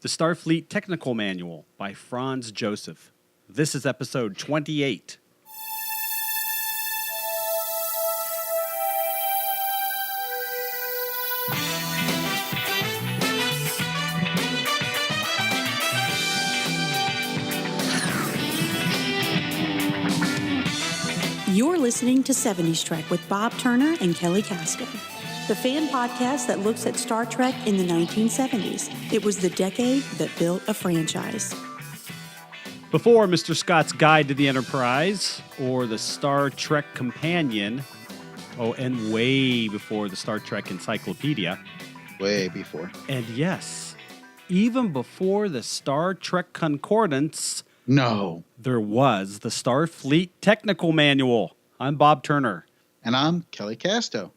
The Starfleet Technical Manual by Franz Joseph. This is episode 28. You're listening to 70s Trek with Bob Turner and Kelly Casto, the fan podcast that looks at Star Trek in the 1970s. It was the decade that built a franchise. Before Mr. Scott's Guide to the Enterprise, or the Star Trek Companion, and way before the Star Trek Encyclopedia. Way before. And yes, even before the Star Trek Concordance, no, there was the Starfleet Technical Manual. I'm Bob Turner. And I'm Kelly Casto.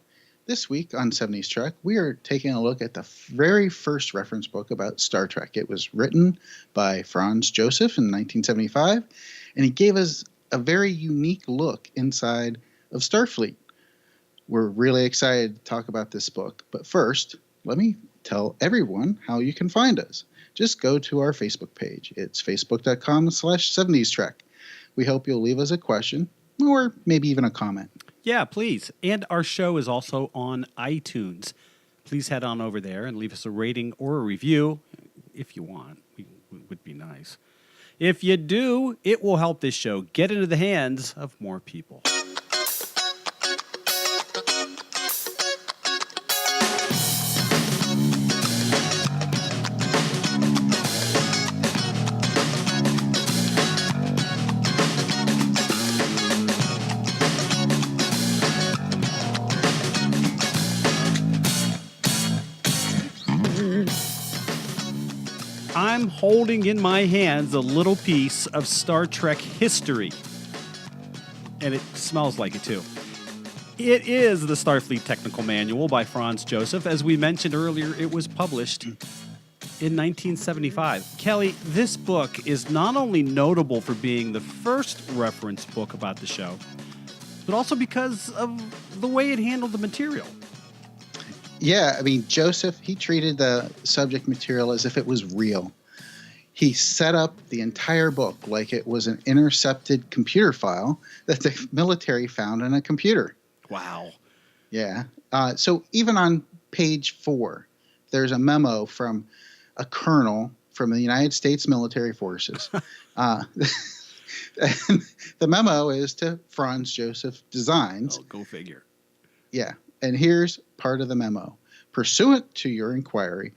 This week on 70s Trek, we are taking a look at the very first reference book about Star Trek. It was written by Franz Joseph in 1975, and he gave us a very unique look inside of Starfleet. We're really excited to talk about this book. But first, let me tell everyone how you can find us. Just go to our Facebook page. It's facebook.com/70s Trek. We hope you'll leave us a question or maybe even a comment. Yeah, please. And our show is also on iTunes. Please head on over there and leave us a rating or a review if you want. It would be nice. If you do, it will help this show get into the hands of more people. I'm holding in my hands a little piece of Star Trek history. And it smells like it, too. It is the Starfleet Technical Manual by Franz Joseph. As we mentioned earlier, it was published in 1975. Kelly, this book is not only notable for being the first reference book about the show, but also because of the way it handled the material. Yeah, I mean, Joseph, he treated the subject material as if it was real. He set up the entire book like it was an intercepted computer file that the military found in a computer. Wow. Yeah. So even on page 4, there's a memo from a colonel from the United States Military Forces. And the memo is to Franz Joseph Designs. Oh, go figure. Yeah. And here's part of the memo. Pursuant to your inquiry,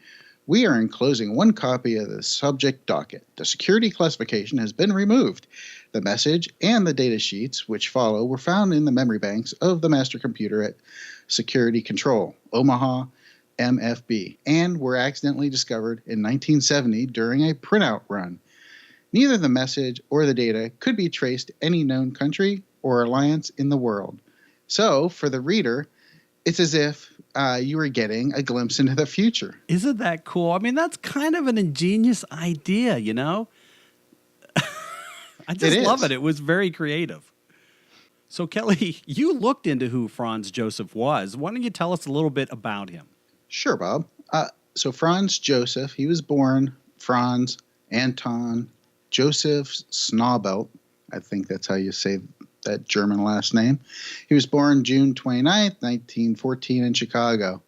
we are enclosing one copy of the subject docket. The security classification has been removed. The message and the data sheets which follow were found in the memory banks of the master computer at Security Control, Omaha, MFB, and were accidentally discovered in 1970 during a printout run. Neither the message or the data could be traced to any known country or alliance in the world. So, for the reader, it's as if you were getting a glimpse into the future. Isn't that cool? I mean, that's kind of an ingenious idea, you know? I just love it. It was very creative. So, Kelly, you looked into who Franz Joseph was. Why don't you tell us a little bit about him? Sure, Bob. So Franz Joseph, he was born Franz Anton Joseph Snaubelt. I think that's how you say that German last name. He was born June 29th, 1914 in Chicago.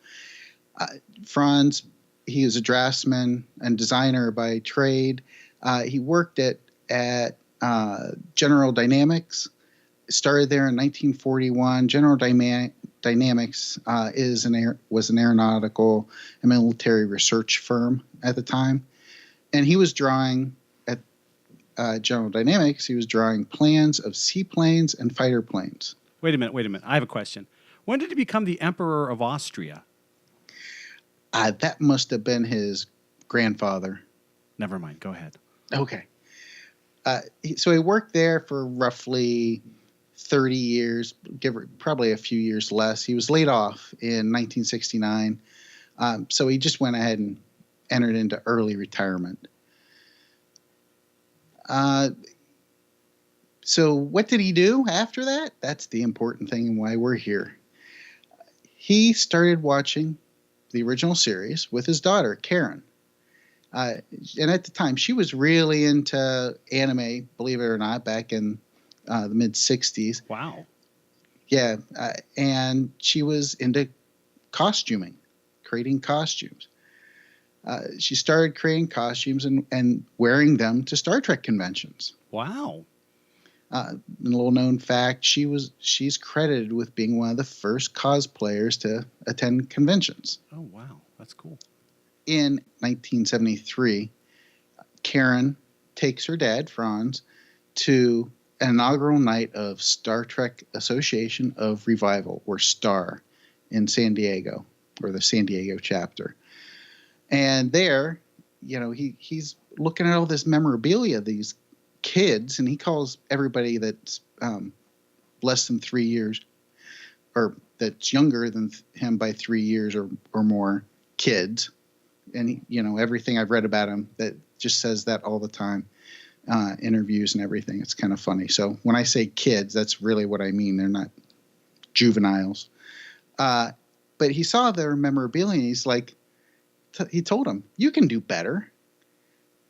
Franz, he is a draftsman and designer by trade. He worked at General Dynamics, started there in 1941. General Dynamics was an aeronautical and military research firm at the time. And he was drawing General Dynamics, he was drawing plans of seaplanes and fighter planes. Wait a minute. I have a question. When did he become the Emperor of Austria? That must have been his grandfather. Never mind. Go ahead. Okay. So he worked there for roughly 30 years, probably a few years less. He was laid off in 1969. So he just went ahead and entered into early retirement. So what did he do after that? That's the important thing and why we're here. He started watching the original series with his daughter, Karen. And at the time, she was really into anime, believe it or not, back in the mid 60s. Wow. Yeah. And she was into costuming, creating costumes. She started creating costumes and wearing them to Star Trek conventions. Wow. A little known fact, she's credited with being one of the first cosplayers to attend conventions. Oh, wow. That's cool. In 1973, Karen takes her dad, Franz, to an inaugural night of Star Trek Association of Revival, or STAR, in San Diego, or the San Diego chapter. And there, he's looking at all this memorabilia, these kids, and he calls everybody that's less than 3 years, or that's younger than him by 3 years or more, kids. And everything I've read about him that just says that all the time, interviews and everything. It's kind of funny. So when I say kids, that's really what I mean. They're not juveniles. But he saw their memorabilia, and he's like, he told them, "You can do better."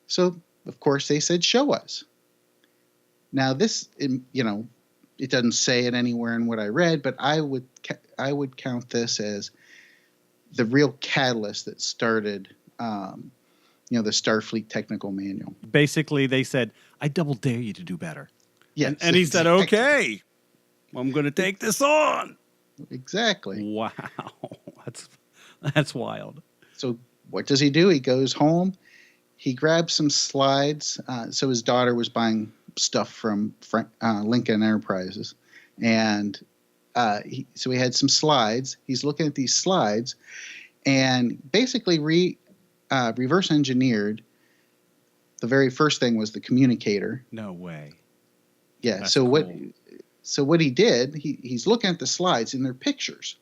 So of course they said, "Show us." Now this, it doesn't say it anywhere in what I read, but I would count this as the real catalyst that started, the Starfleet Technical Manual. Basically, they said, "I double dare you to do better." Yes, and he said, exactly. "Okay, I'm going to take this on." Exactly. Wow, that's wild. So what does he do? He goes home. He grabs some slides. So his daughter was buying stuff from Lincoln Enterprises, and so he had some slides. He's looking at these slides, and basically reverse engineered. The very first thing was the communicator. No way. Yeah. That's so cool. what he did? He's looking at the slides, and they're pictures,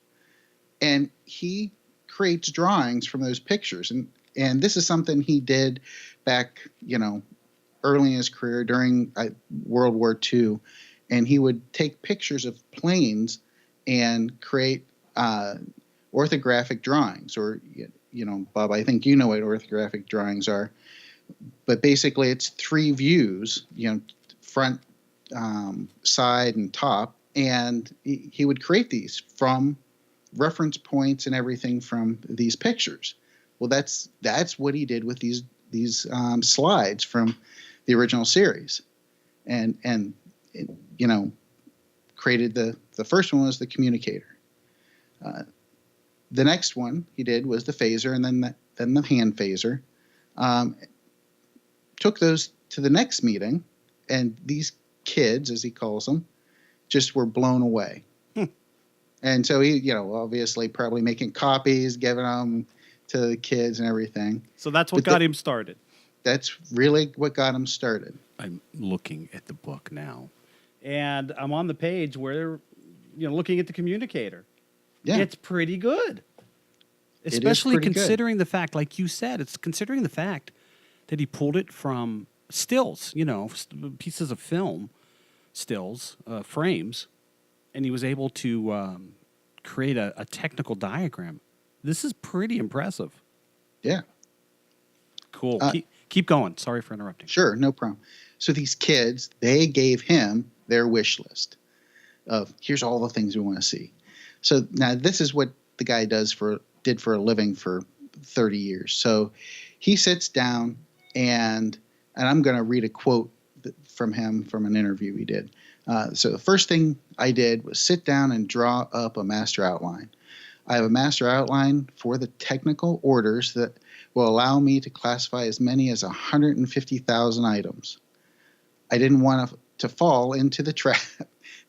and he creates drawings from those pictures, and this is something he did back, early in his career during World War II, and he would take pictures of planes and create orthographic drawings, or Bob, I think you know what orthographic drawings are, but basically it's 3 views, front, side, and top, and he would create these from reference points and everything from these pictures. Well, that's what he did with these slides from the original series, and created the first one was the communicator. The next one he did was the phaser, and then the hand phaser. Took those to the next meeting, and these kids, as he calls them, just were blown away. And so he, obviously probably making copies, giving them to the kids and everything. So that's what got him started. That's really what got him started. I'm looking at the book now, and I'm on the page where, looking at the communicator. Yeah. It's pretty good. Especially pretty considering the fact, like you said, it's considering the fact that he pulled it from stills, pieces of film, stills, frames, and he was able to create a technical diagram. This is pretty impressive. Yeah. Cool. Keep going. Sorry for interrupting. Sure, no problem. So these kids, they gave him their wish list of, here's all the things we want to see. So now this is what the guy did for a living for 30 years. So he sits down, and I'm going to read a quote from him from an interview he did. So the first thing I did was sit down and draw up a master outline. I have a master outline for the technical orders that will allow me to classify as many as 150,000 items. I didn't want to fall into the trap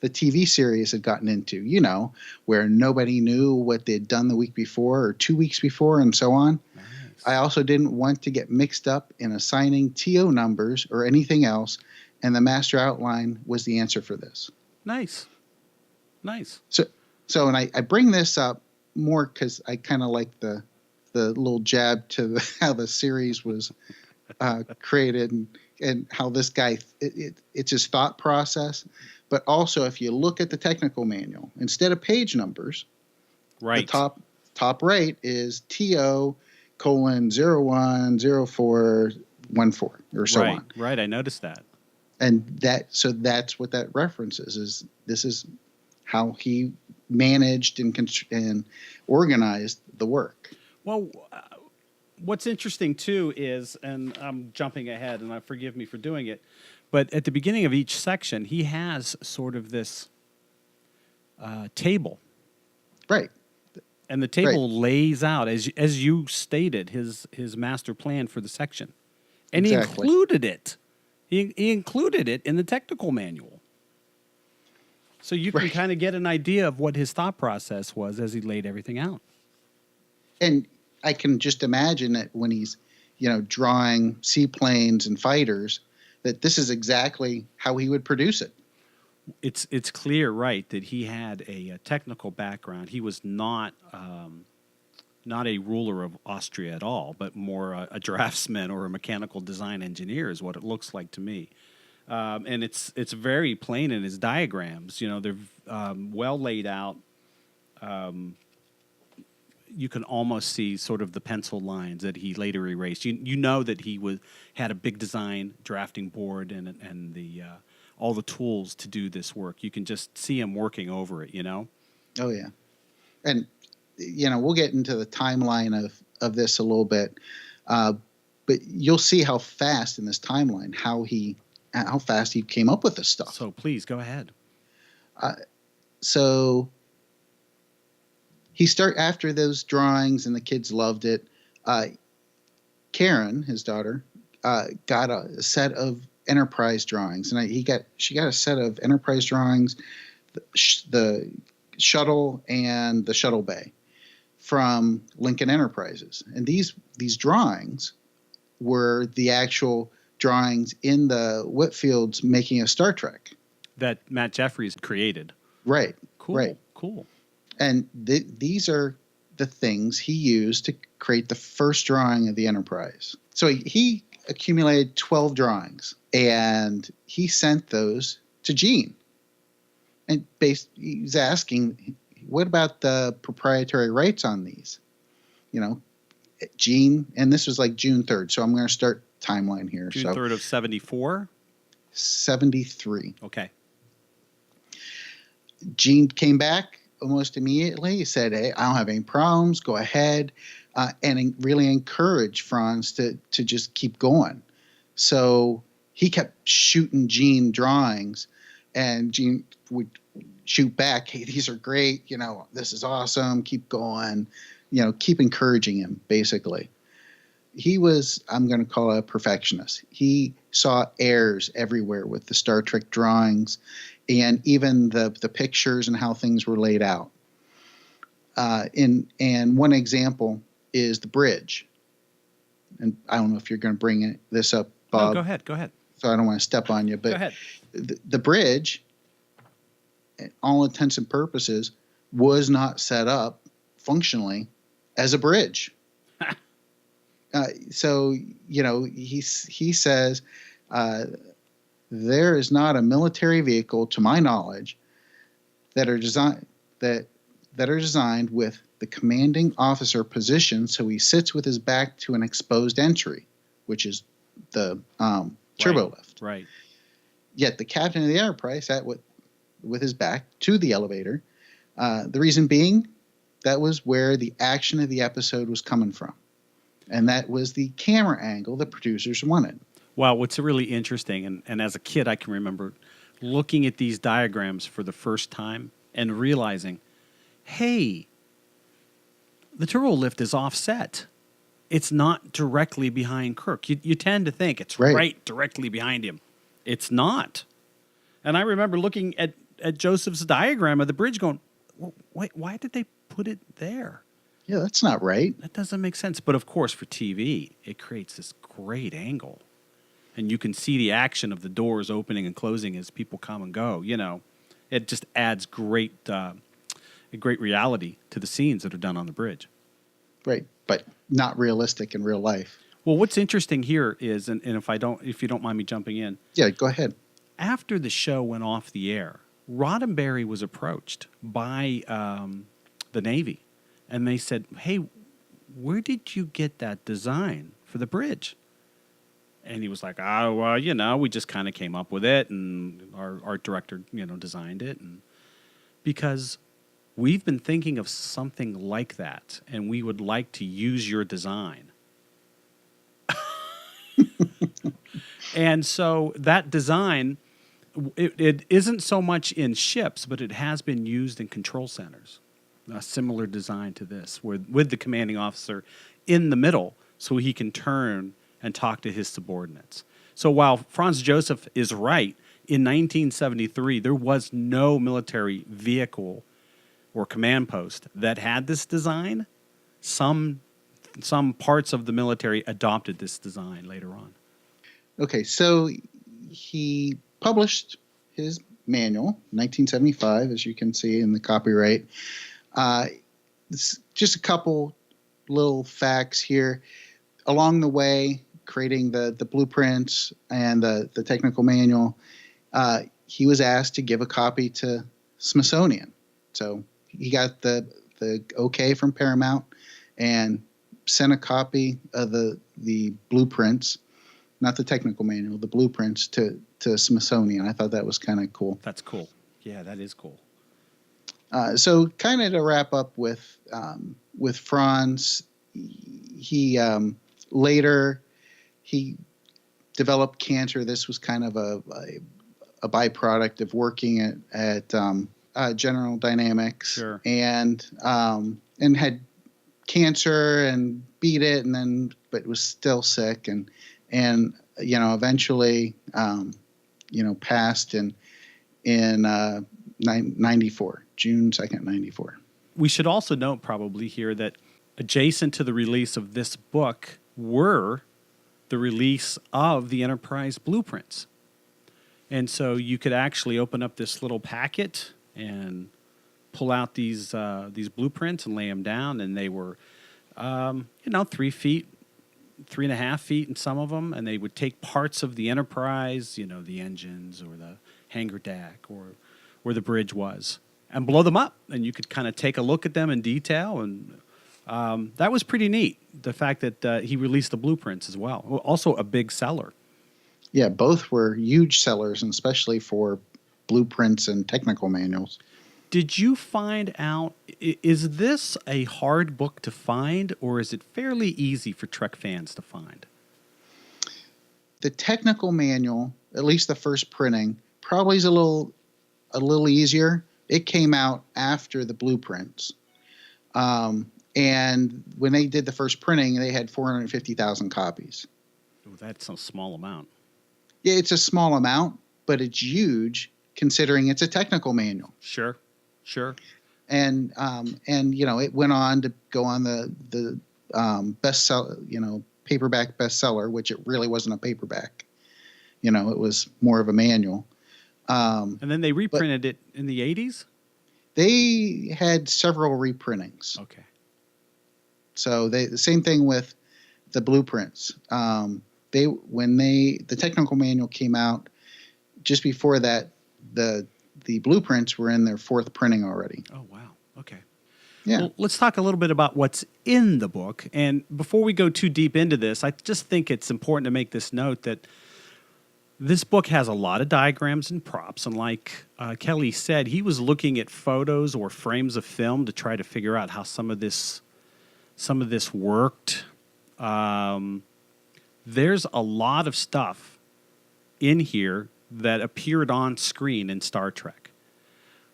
the TV series had gotten into, where nobody knew what they'd done the week before or 2 weeks before and so on. Nice. I also didn't want to get mixed up in assigning TO numbers or anything else, and the master outline was the answer for this. Nice. So and I bring this up more because I kind of like the little jab to how the series was created and how this guy, it's his thought process. But also, if you look at the technical manual, instead of page numbers, right, the top right is TO 010414 or so right, on. right. I noticed that. And that's what that references is. This is how he managed and organized the work. Well, what's interesting too is, and I'm jumping ahead, and forgive me for doing it, but at the beginning of each section, he has sort of this table, Right. and the table lays out, as you stated, his master plan for the section, and Exactly. he included it. He included it in the technical manual, so you can kind of get an idea of what his thought process was as he laid everything out. And I can just imagine that when he's, drawing seaplanes and fighters, that this is exactly how he would produce it. It's clear, right, that he had a technical background. He was not a ruler of Austria at all, but more a draftsman or a mechanical design engineer is what it looks like to me. And it's very plain in his diagrams. They're well laid out. You can almost see sort of the pencil lines that he later erased. You know that he had a big design drafting board and the all the tools to do this work. You can just see him working over it. Oh yeah, and we'll get into the timeline of this a little bit, but you'll see how fast in this timeline how fast he came up with this stuff. So please go ahead. So he after those drawings and the kids loved it. Karen, his daughter, got a set of Enterprise drawings, and she got a set of Enterprise drawings, the shuttle and the shuttle bay from Lincoln Enterprises, and these drawings were the actual drawings in the Whitfields making a Star Trek that Matt Jeffries created. Right. Cool. Right. Cool. And these are the things he used to create the first drawing of the Enterprise. So he accumulated 12 drawings, and he sent those to Gene. And he's asking, what about the proprietary rights on these? Gene, and this was like June 3rd, so I'm going to start timeline here. June 3rd of 74? 73. Okay. Gene came back almost immediately. He said, hey, I don't have any problems. Go ahead. And really encouraged Franz to just keep going. So he kept shooting Gene drawings, and Gene would shoot back, hey, these are great. This is awesome. Keep going. Keep encouraging him, basically. He was, I'm going to call it a perfectionist. He saw errors everywhere with the Star Trek drawings and even the pictures and how things were laid out. And one example is the bridge. And I don't know if you're going to bring this up, Bob. No, go ahead. So I don't want to step on you. But go ahead. The bridge, all intents and purposes, was not set up functionally as a bridge. So, he says, there is not a military vehicle, to my knowledge, that are designed with the commanding officer positioned so he sits with his back to an exposed entry, which is the turbo lift. Right. Yet the captain of the Enterprise sat with his back to the elevator. The reason being, that was where the action of the episode was coming from. And that was the camera angle the producers wanted. Wow, what's really interesting, and as a kid I can remember looking at these diagrams for the first time and realizing, hey, the turbo lift is offset. It's not directly behind Kirk. You tend to think it's right directly behind him. It's not. And I remember looking at Joseph's diagram of the bridge going, wait, why did they put it there? Yeah, that's not right. That doesn't make sense. But of course, for TV, it creates this great angle. And you can see the action of the doors opening and closing as people come and go. It just adds great reality to the scenes that are done on the bridge. Right, but not realistic in real life. Well, what's interesting here is, and if you don't mind me jumping in. Yeah, go ahead. After the show went off the air, Roddenberry was approached by the Navy, and they said, "Hey, where did you get that design for the bridge? And he was like, oh, well, we just kind of came up with it, and our art director, designed it. And because we've been thinking of something like that, and we would like to use your design. And so that design, it isn't so much in ships, but it has been used in control centers. A similar design to this, with the commanding officer in the middle so he can turn and talk to his subordinates. So while Franz Joseph is right, in 1973, there was no military vehicle or command post that had this design. Some parts of the military adopted this design later on. Okay, so he published his manual, 1975, as you can see in the copyright. Just a couple little facts here. Along the way, creating the blueprints and the technical manual, he was asked to give a copy to Smithsonian. So he got the okay from Paramount and sent a copy of the blueprints, not the technical manual, the blueprints to Smithsonian. I thought that was kind of cool. That's cool. Yeah, that is cool. So kind of to wrap up with Franz, he later he developed cancer. This was kind of a byproduct of working at General Dynamics. Sure. And had cancer and beat it, but was still sick and eventually passed in 94, June 2nd, 94. We should also note probably here that adjacent to the release of this book were the release of the Enterprise blueprints. And so you could actually open up this little packet and pull out these blueprints and lay them down, and they were 3 feet, 3.5 feet in some of them, and they would take parts of the Enterprise, the engines or the hangar deck or where the bridge was, and blow them up, and you could kind of take a look at them in detail, and that was pretty neat, the fact that he released the blueprints as well. Also a big seller. Yeah, both were huge sellers, and especially for blueprints and technical manuals. Did you find out, is this a hard book to find, or is it fairly easy for Trek fans to find? The technical manual, at least the first printing, probably is a little easier. It came out after the blueprints. And when they did the first printing, they had 450,000 copies. Oh, that's a small amount. Yeah, it's a small amount, but it's huge considering it's a technical manual. Sure. And it went on to go on the bestseller, paperback bestseller, which it really wasn't a paperback. It was more of a manual. And then they reprinted it in the 80s? They had several reprintings. Okay. So the same thing with the blueprints. The technical manual came out, just before that, the blueprints were in their fourth printing already. Oh, wow. Okay. Yeah. Well, let's talk a little bit about what's in the book. And before we go too deep into this, I just think it's important to make this note that this book has a lot of diagrams and props. And like Kelly said, he was looking at photos or frames of film to try to figure out how some of this worked. There's a lot of stuff in here that appeared on screen in Star Trek.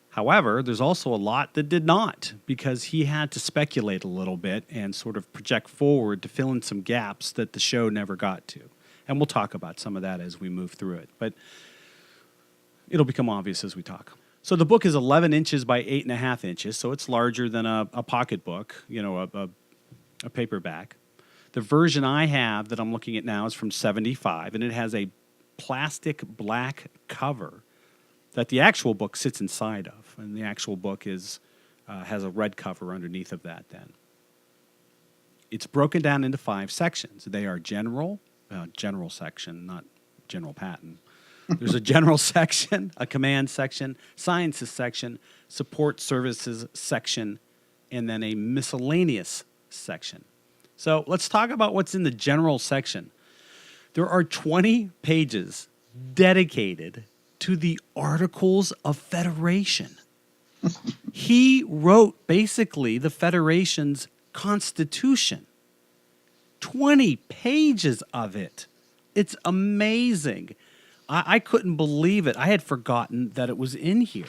However, there's also a lot that did not, because he had to speculate a little bit and sort of project forward to fill in some gaps that the show never got to. And we'll talk about some of that as we move through it, but it'll become obvious as we talk. So the book is 11 inches by 8.5 inches, so it's larger than a pocketbook, a paperback. The version I have that I'm looking at now is from 75, and it has a plastic black cover that the actual book sits inside of, and the actual book has a red cover underneath of that. Then it's broken down into 5 sections. They are general section, not General Patton. There's a general section, a command section, sciences section, support services section, and then a miscellaneous section. So let's talk about what's in the general section. There are 20 pages dedicated to the Articles of Federation. He wrote basically the Federation's Constitution. 20 pages of it. It's amazing. I couldn't believe it. I had forgotten that it was in here.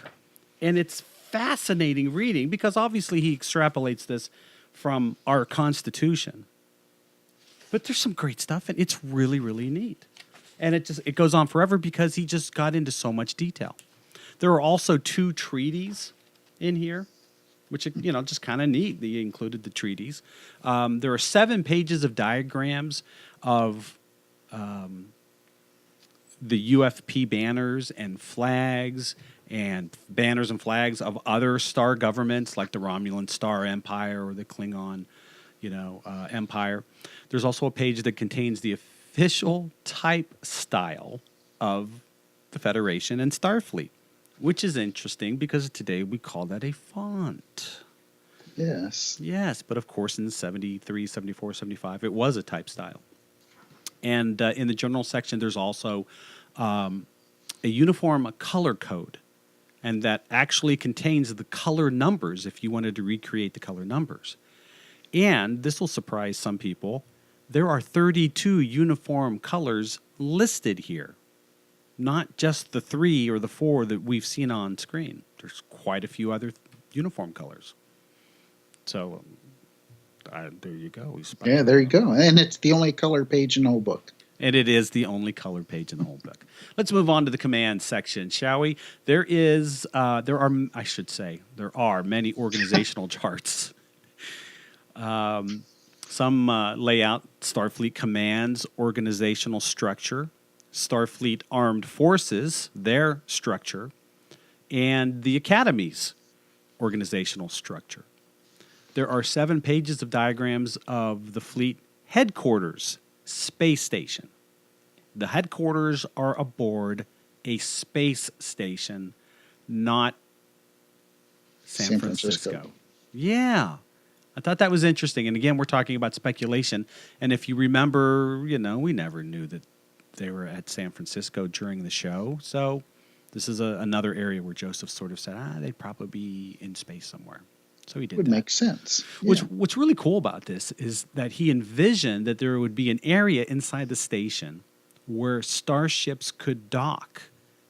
And it's fascinating reading because obviously he extrapolates this from our Constitution. But there's some great stuff, and it's really, really neat. And it goes on forever because he just got into so much detail. There are also 2 treaties in here, which, just kind of neat. They included the treaties. There are 7 pages of diagrams of the UFP banners and flags of other star governments like the Romulan Star Empire or the Klingon, Empire. There's also a page that contains the official type style of the Federation and Starfleet, which is interesting because today we call that a font. Yes. Yes, but of course in 73, 74, 75, it was a type style. And in the general section, there's also a uniform color code, and that actually contains the color numbers if you wanted to recreate the color numbers. And this will surprise some people. There are 32 uniform colors listed here, not just the 3 or the 4 that we've seen on screen. There's quite a few other uniform colors. So there you go. Yeah, there you go. And it's the only color page in the whole book. And it is the only color page in the whole book. Let's move on to the command section, shall we? There are many organizational charts. Some lay out Starfleet Command's organizational structure, Starfleet Armed Forces, their structure, and the Academy's organizational structure. There are 7 pages of diagrams of the fleet headquarters space station. The headquarters are aboard a space station, not San Francisco. Yeah. I thought that was interesting. And again, we're talking about speculation. And if you remember, we never knew that they were at San Francisco during the show. So this is another area where Joseph sort of said, they'd probably be in space somewhere. So he did would that. Make sense. Yeah. What's really cool about this is that he envisioned that there would be an area inside the station where starships could dock.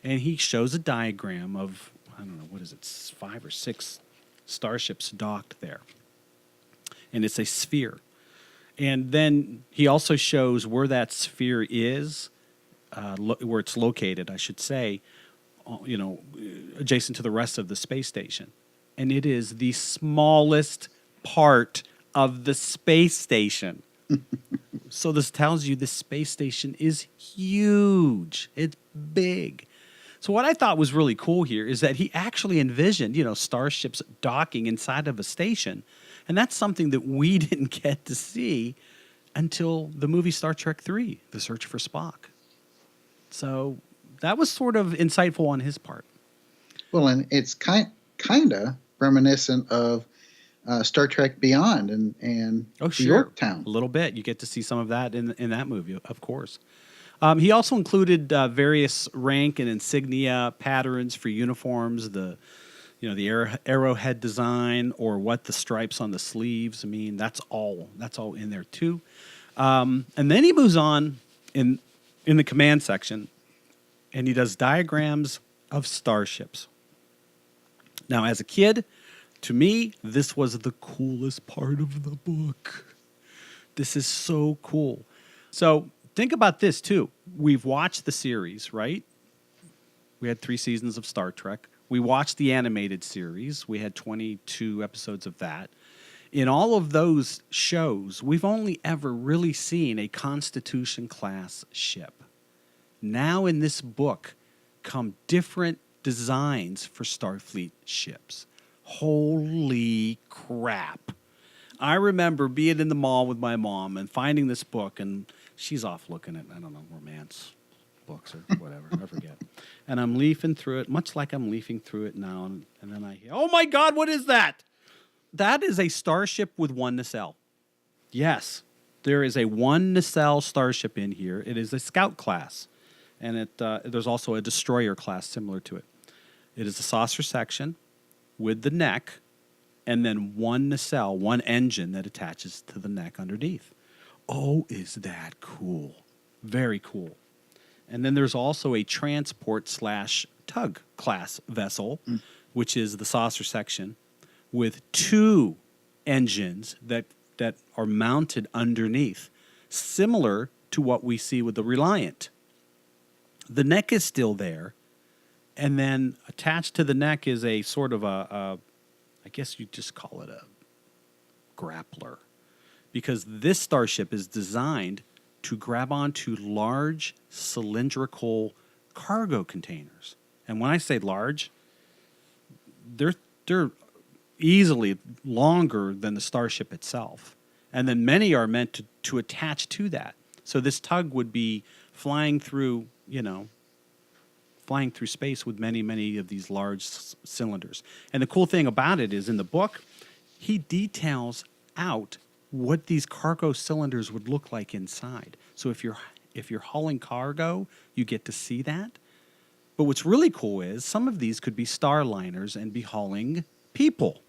And he shows a diagram of, 5 or 6 starships docked there. And it's a sphere. And then he also shows where that sphere is, where it's located, I should say, adjacent to the rest of the space station. And it is the smallest part of the space station. So this tells you the space station is huge. It's big. So what I thought was really cool here is that he actually envisioned, starships docking inside of a station. And that's something that we didn't get to see until the movie Star Trek III, The Search for Spock. So that was sort of insightful on his part. Well, and it's kind of reminiscent of Star Trek Beyond and Yorktown. A little bit. You get to see some of that in that movie, of course. He also included various rank and insignia patterns for uniforms, the arrowhead design, or what the stripes on the sleeves. I mean, that's all in there too. And then he moves on in the command section, and he does diagrams of starships. Now, as a kid, to me, this was the coolest part of the book. This is so cool. So think about this, too. We've watched the series, right? We had 3 seasons of Star Trek. We watched the animated series. We had 22 episodes of that. In all of those shows, we've only ever really seen a Constitution-class ship. Now in this book come different designs for Starfleet ships. Holy crap. I remember being in the mall with my mom and finding this book, and she's off looking at, romance books or whatever, I forget. And I'm leafing through it, much like I'm leafing through it now, and then I hear, oh my God, what is that? That is a starship with oneness L. Yes, there is a one nacelle starship in here. It is a scout class, and there's also a destroyer class similar to it. It is a saucer section with the neck, and then one nacelle, one engine that attaches to the neck underneath. Oh, is that cool? Very cool. And then there's also a transport/tug class vessel, which is the saucer section, with two engines that are mounted underneath, similar to what we see with the Reliant. The neck is still there, and then attached to the neck is a sort of I guess you'd just call it a grappler, because this starship is designed to grab onto large cylindrical cargo containers. And when I say large, they're easily longer than the starship itself. And then many are meant to attach to that. So this tug would be flying through space with many, many of these large cylinders. And the cool thing about it is in the book, he details out what these cargo cylinders would look like inside. So if you're hauling cargo, you get to see that. But what's really cool is some of these could be starliners and be hauling people.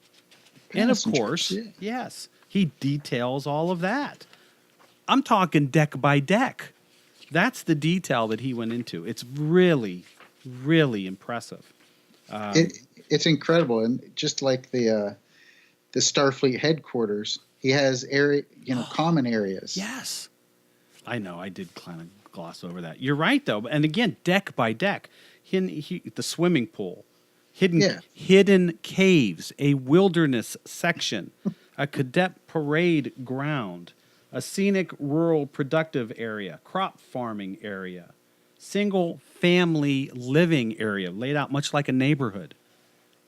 And of course, yes, he details all of that. I'm talking deck by deck. That's the detail that he went into. It's really, really impressive. It's incredible, and just like the Starfleet headquarters, he has common areas. Yes, I know. I did kind of gloss over that. You're right, though. And again, deck by deck, the swimming pool, hidden caves, a wilderness section, a cadet parade ground, a scenic rural productive area, crop farming area, single family living area laid out much like a neighborhood.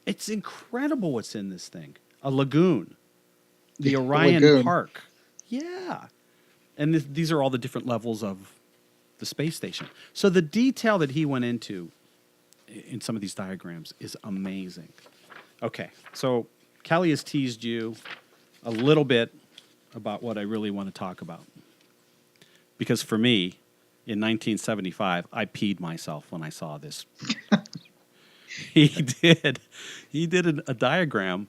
It's incredible what's in this thing. A lagoon, the Orion lagoon. Park. Yeah. And these are all the different levels of the space station. So the detail that he went into in some of these diagrams is amazing. Okay, so Kelly has teased you a little bit about what I really want to talk about. Because for me, in 1975, I peed myself when I saw this. He did a diagram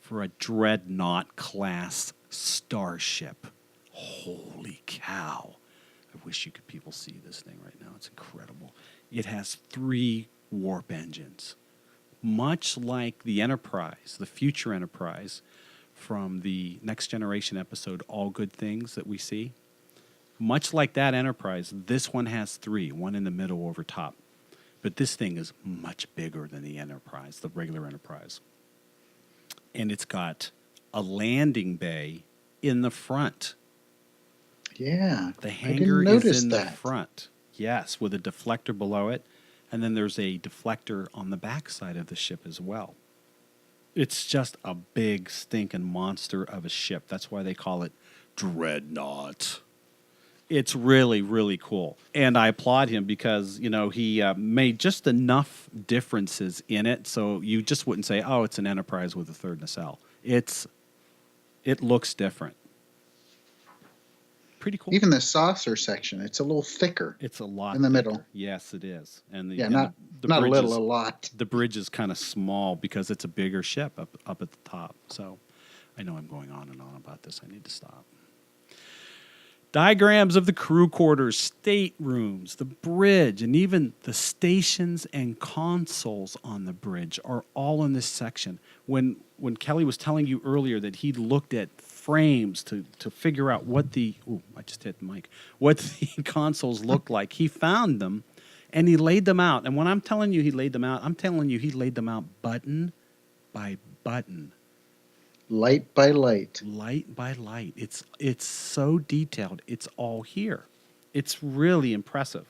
for a Dreadnought class starship. Holy cow. I wish people see this thing right now. It's incredible. It has 3 warp engines, much like the Enterprise, the future Enterprise from the Next Generation episode, All Good Things that we see. Much like that Enterprise, this one has 3, one in the middle over top. But this thing is much bigger than the Enterprise, the regular Enterprise. And it's got a landing bay in the front. Yeah, the hangar is in the front. Yes, with a deflector below it. And then there's a deflector on the back side of the ship as well. It's just a big stinking monster of a ship. That's why they call it Dreadnought. It's really, really cool. And I applaud him because, he made just enough differences in it so you just wouldn't say, oh, it's an Enterprise with a third nacelle. It looks different. Pretty cool. Even the saucer section, it's a little thicker. It's a lot in the thicker. middle. Yes, it is. And not a little, a lot. The bridge is kind of small because it's a bigger ship up at the top. So I know I'm going on and on about this. I need to stop. Diagrams of the crew quarters, staterooms, the bridge, and even the stations and consoles on the bridge are all in this section. When Kelly was telling you earlier that he'd looked at frames to figure out what I just hit the mic, what the consoles looked like, he found them and he laid them out. And when I'm telling you he laid them out, I'm telling you he laid them out button by button. Light by light. Light by light. It's so detailed. It's all here. It's really impressive.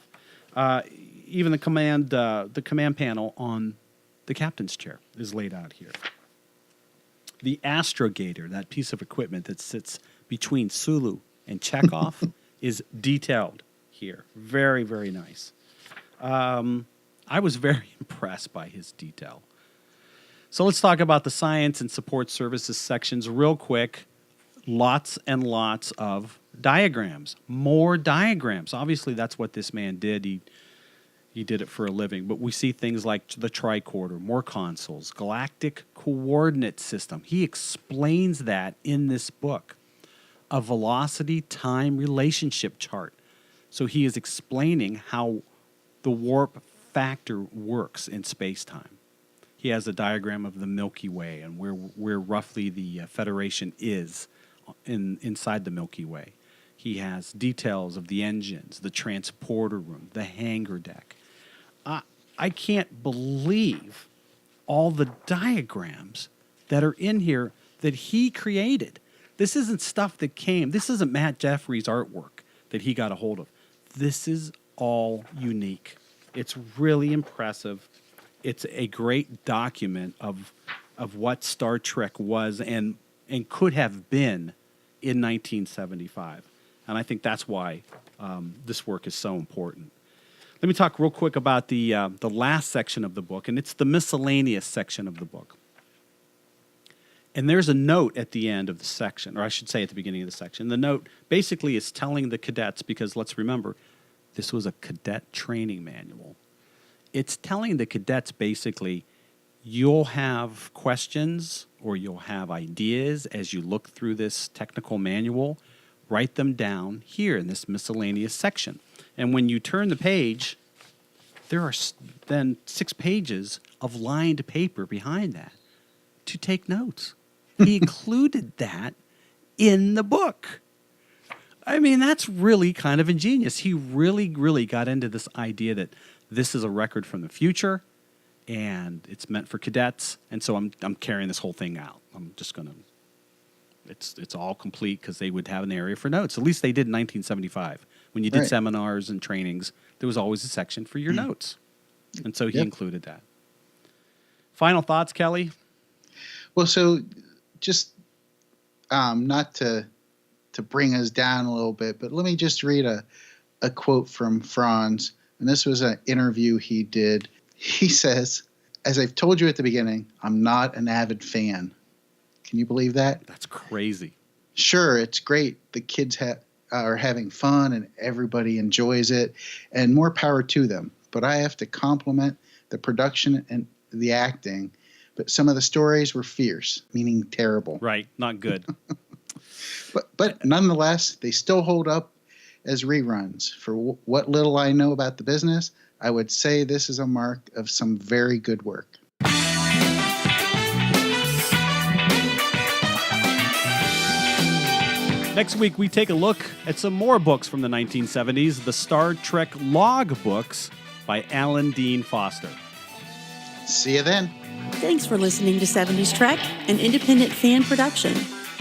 Even the command panel on the captain's chair is laid out here. The astrogator, that piece of equipment that sits between Sulu and Chekhov, is detailed here. Very, very nice. I was very impressed by his detail. So let's talk about the science and support services sections real quick. lots and lots of diagrams, more diagrams. Obviously, that's what this man did. He did it for a living. But we see things like the tricorder, more consoles, galactic coordinate system. He explains that in this book. A velocity-time relationship chart. So he is explaining how the warp factor works in space-time. He has a diagram of the Milky Way and where roughly the Federation is inside the Milky Way. He has details of the engines, the transporter room, the hangar deck. I can't believe all the diagrams that are in here that he created. This isn't stuff that came. This isn't Matt Jeffries' artwork that he got a hold of. This is all unique. It's really impressive. It's a great document of what Star Trek was and could have been in 1975. And I think that's why this work is so important. Let me talk real quick about the last section of the book, and it's the miscellaneous section of the book. And there's a note at the end of the section, or I should say at the beginning of the section. The note basically is telling the cadets, because let's remember, this was a cadet training manual. It's telling the cadets basically, you'll have questions or you'll have ideas as you look through this technical manual. Write them down here in this miscellaneous section. And when you turn the page, there are then 6 pages of lined paper behind that to take notes. He included that in the book. I mean, that's really kind of ingenious. He really, really got into this idea that this is a record from the future and it's meant for cadets. And so I'm carrying this whole thing out. I'm just going to, it's all complete because they would have an area for notes. At least they did in 1975. When you did seminars and trainings, there was always a section for your notes. And so he included that. Final thoughts, Kelly? Well, so just not to bring us down a little bit, but let me just read a quote from Franz. And this was an interview he did. He says, "As I've told you at the beginning, I'm not an avid fan." Can you believe that? That's crazy. Sure, it's great. The kids are having fun and everybody enjoys it, and more power to them. But I have to compliment the production and the acting. But some of the stories were fierce, meaning terrible. Right, not good. But nonetheless, they still hold up as reruns. For what little I know about the business, I would say this is a mark of some very good work. Next week, we take a look at some more books from the 1970s, the Star Trek log books by Alan Dean Foster. See you then. Thanks for listening to 70s Trek, an independent fan production.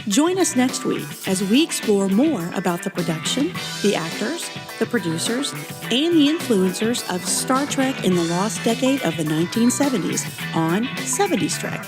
Join us next week as we explore more about the production, the actors, the producers, and the influencers of Star Trek in the lost decade of the 1970s on 70s Trek.